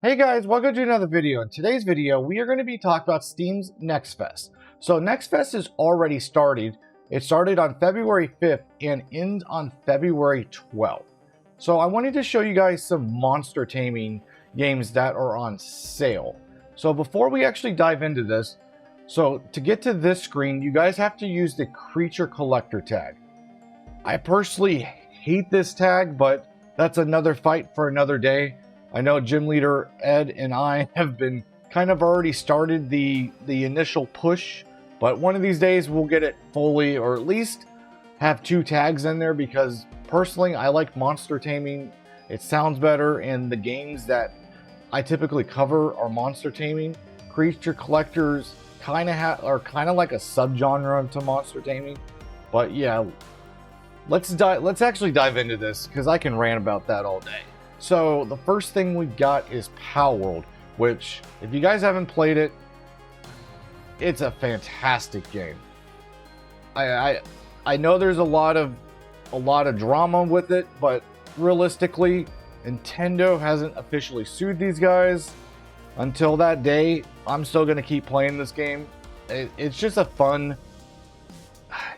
Hey guys, welcome to another video. In today's video, we are going to be talking about Steam's Nextfest. So Nextfest is already started. It started on February 5th and ends on February 12th. So I wanted to show you guys some monster taming games that are on sale. So before we actually dive into this, so to get to this screen, you guys have to use the creature collector tag. I personally hate this tag, but that's another fight for another day. I know Gym Leader Ed and I have been kind of already started the initial push, but one of these days we'll get it fully, or at least have 2 tags in there, because personally I like monster taming. It sounds better, and the games that I typically cover are monster taming. Creature collectors are kind of like a subgenre to monster taming. But yeah, let's actually dive into this, because I can rant about that all day. So the first thing we've got is Palworld, which if you guys haven't played it, it's a fantastic game. I know there's a lot of drama with it, but realistically, Nintendo hasn't officially sued these guys. Until that day, I'm still going to keep playing this game. It's just a fun,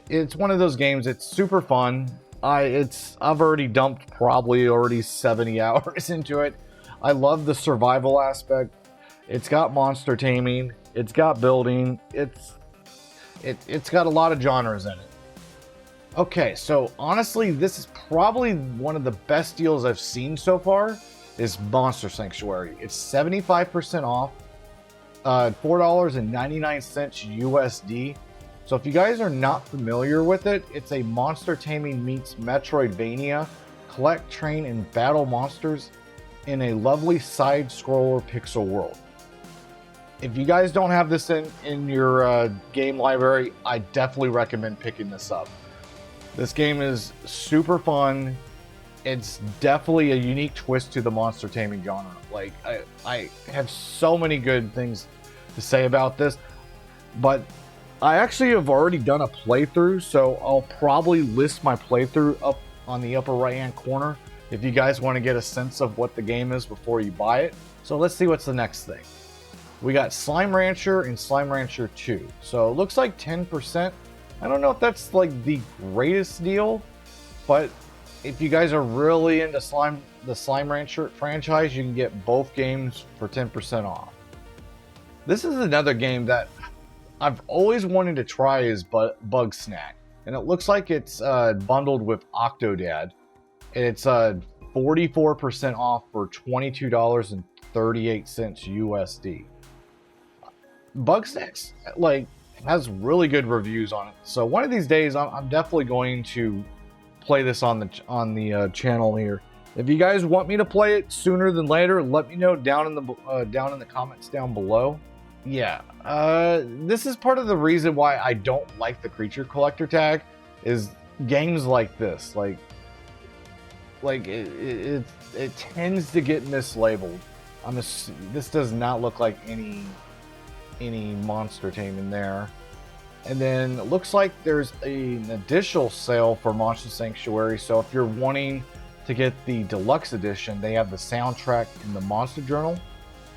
it's one of those games, it's super fun. I've already dumped probably 70 hours into it. I love the survival aspect. It's got monster taming, it's got building, it's got a lot of genres in it. Okay, so honestly, this is probably one of the best deals I've seen so far, is MonsterSanctuary. It's 75% off, $4.99 USD. So if you guys are not familiar with it, it's a monster taming meets Metroidvania. Collect, train, and battle monsters in a lovely side-scroller pixel world. If you guys don't have this in your game library, I definitely recommend picking this up. This game is super fun. It's definitely a unique twist to the monster taming genre. Like, I have so many good things to say about this, but I actually have already done a playthrough, so I'll probably list my playthrough up on the upper right hand corner if you guys want to get a sense of what the game is before you buy it. So let's see what's the next thing. We got Slime Rancher and Slime Rancher 2. So it looks like 10%. I don't know if that's like the greatest deal, but if you guys are really into the Slime Rancher franchise, you can get both games for 10% off. This is another game that I've always wanted to try, is Bugsnax, and it looks like it's bundled with Octodad, and it's 44% off for $22.38 USD. Bugsnax like has really good reviews on it, so one of these days I'm definitely going to play this on the channel here. If you guys want me to play it sooner than later, let me know down in the comments down below. Yeah, this is part of the reason why I don't like the creature collector tag, is games like this. Like it tends to get mislabeled. This does not look like any monster tame in there. And then it looks like there's an additional sale for MonsterSanctuary. So if you're wanting to get the deluxe edition, they have the soundtrack and the monster journal.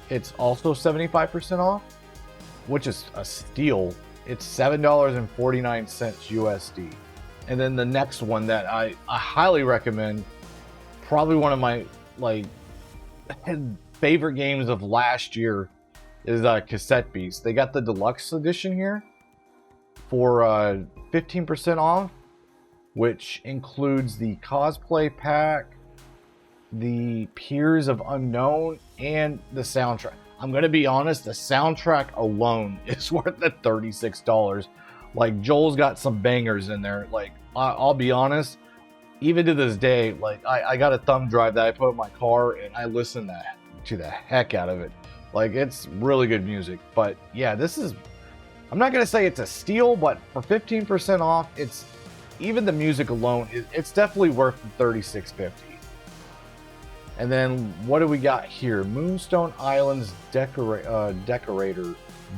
It's also 75% off, which is a steal. It's $7.49 USD. And then the next one that I highly recommend, probably one of my favorite games of last year, is Cassette Beast. They got the deluxe edition here for 15% off, which includes the cosplay pack, the Peers of Unknown, and the soundtrack. I'm gonna be honest, the soundtrack alone is worth the $36. Like, Joel's got some bangers in there. Like, I'll be honest, even to this day, like, I got a thumb drive that I put in my car and I listen to the heck out of it. Like, it's really good music. But yeah, this is, I'm not gonna say it's a steal, but for 15% off, it's, even the music alone, it's definitely worth the $36.50. And then what do we got here? Moonstone Islands Decorator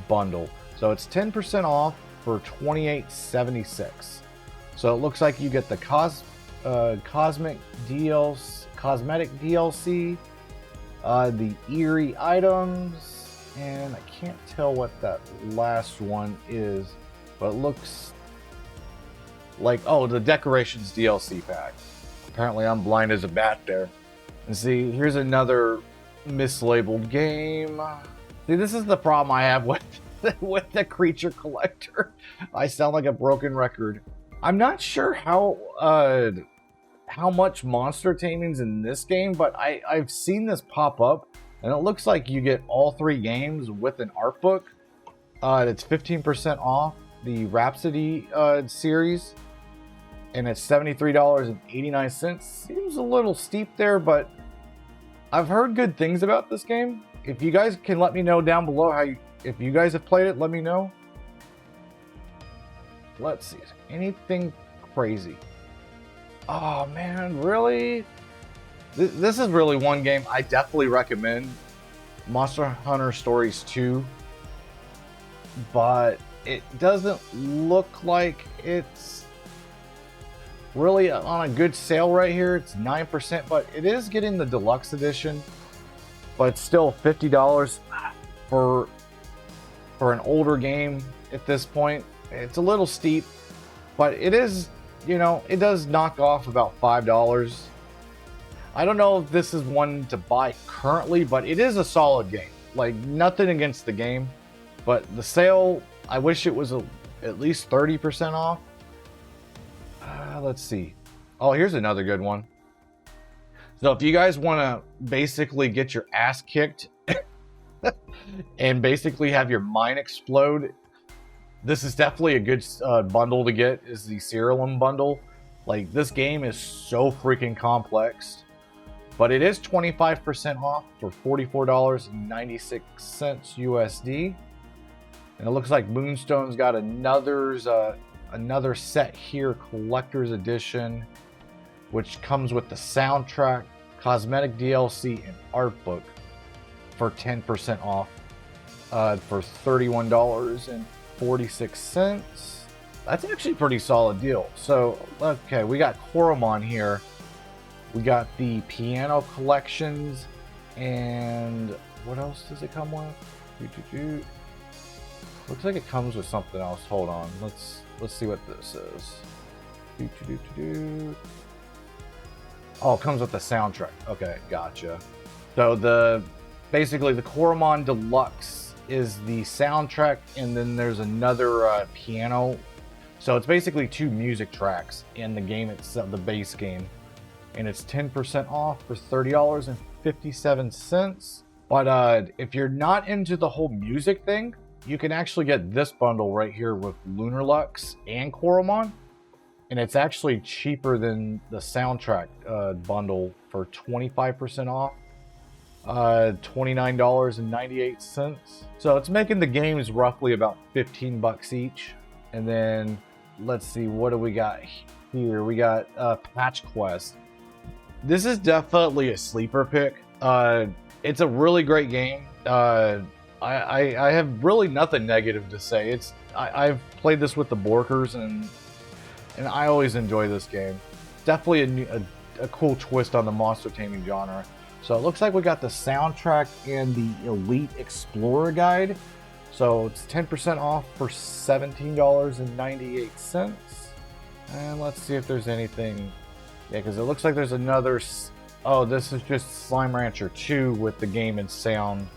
Bundle. So it's 10% off for $28.76. So it looks like you get the cosmetic DLC, the eerie items, and I can't tell what that last one is, but it looks like, oh, the decorations DLC pack. Apparently I'm blind as a bat there. And see, here's another mislabeled game. See, this is the problem I have with with the creature collector. I sound like a broken record. I'm not sure how much monster taming's in this game, but I've seen this pop up, and it looks like you get all 3 games with an art book. It's 15% off the Rhapsody series, and it's $73.89. Seems a little steep there, but I've heard good things about this game. If you guys can let me know down below if you guys have played it, let me know. Let's see, anything crazy? Oh man, really? This is really one game I definitely recommend. Monster Hunter Stories 2. But it doesn't look like it's really on a good sale right here. It's 9%, but it is getting the deluxe edition. But it's still $50 for an older game at this point. It's a little steep, but it is, you know, it does knock off about $5. I don't know if this is one to buy currently, but it is a solid game. Like, nothing against the game, but the sale, I wish it was at least 30% off. Let's see. Oh, here's another good one. So if you guys want to basically get your ass kicked and basically have your mind explode, this is definitely a good bundle to get, is the Cerealum bundle. Like, this game is so freaking complex, but it is 25% off for $44.96 USD. And it looks like Moonstone's got another set here, collector's edition, which comes with the soundtrack, cosmetic DLC, and art book for 10% off for $31.46. That's actually a pretty solid deal. So, okay, we got Koromon here. We got the piano collections, and what else does it come with? Looks like it comes with something else. Hold on, let's see what this is. Oh, it comes with the soundtrack. Okay, gotcha. So basically the Koromon Deluxe is the soundtrack, and then there's another piano. So it's basically 2 music tracks in the game itself, the base game, and it's 10% off for $30.57. But if you're not into the whole music thing, you can actually get this bundle right here with Lunar Lux and Koromon, and it's actually cheaper than the soundtrack bundle for 25% off, $29.98. So it's making the games roughly about 15 bucks each. And then let's see, what do we got here? We got Patch Quest. This is definitely a sleeper pick. It's a really great game. I have really nothing negative to say. I've played this with the Borkers, and I always enjoy this game. Definitely a cool twist on the monster taming genre. So it looks like we got the soundtrack and the Elite Explorer Guide. So it's 10% off for $17.98. And let's see if there's anything. Yeah, because it looks like there's another. Oh, this is just Slime Rancher 2 with the game and sound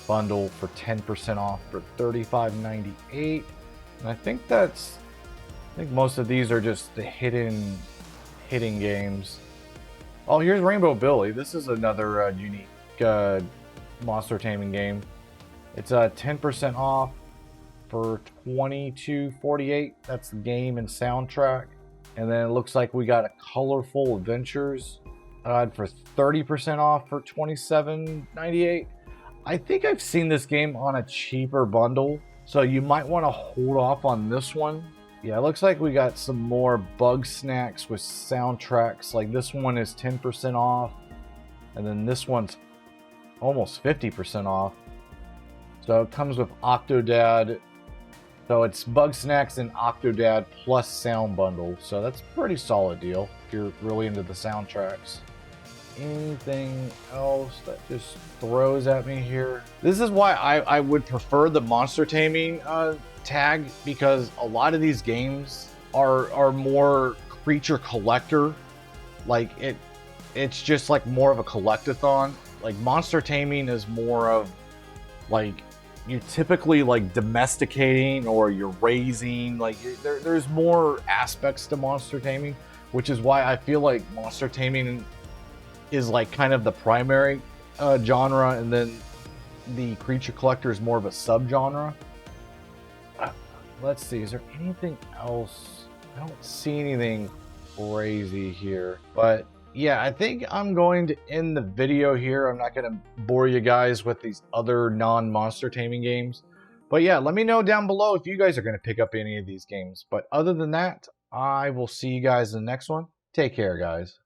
bundle for 10% off for $35.98. And I think most of these are just the hidden games. Oh, here's Rainbow Billy. This is another unique monster taming game. It's 10% off for $22.48. That's the game and soundtrack. And then it looks like we got a Colorful Adventures for 30% off for $27.98. I think I've seen this game on a cheaper bundle, so you might want to hold off on this one. Yeah, it looks like we got some more Bug Snacks with soundtracks. Like, this one is 10% off, and then this one's almost 50% off. So it comes with Octodad. So it's Bug Snacks and Octodad plus sound bundle. So that's a pretty solid deal if you're really into the soundtracks. anything else that just throws at me here? This is why I would prefer the monster taming tag, because a lot of these games are more creature collector. Like it's just like more of a collectathon. Like monster taming is more of like you're typically like domesticating or you're raising. Like there's more aspects to monster taming, which is why I feel like monster taming is like kind of the primary genre, and then the creature collector is more of a subgenre. Let's see, is there anything else? I don't see anything crazy here, but yeah, I think I'm going to end the video here. I'm not going to bore you guys with these other non-monster taming games, but yeah, let me know down below if you guys are going to pick up any of these games. But other than that, I will see you guys in the next one. Take care, guys.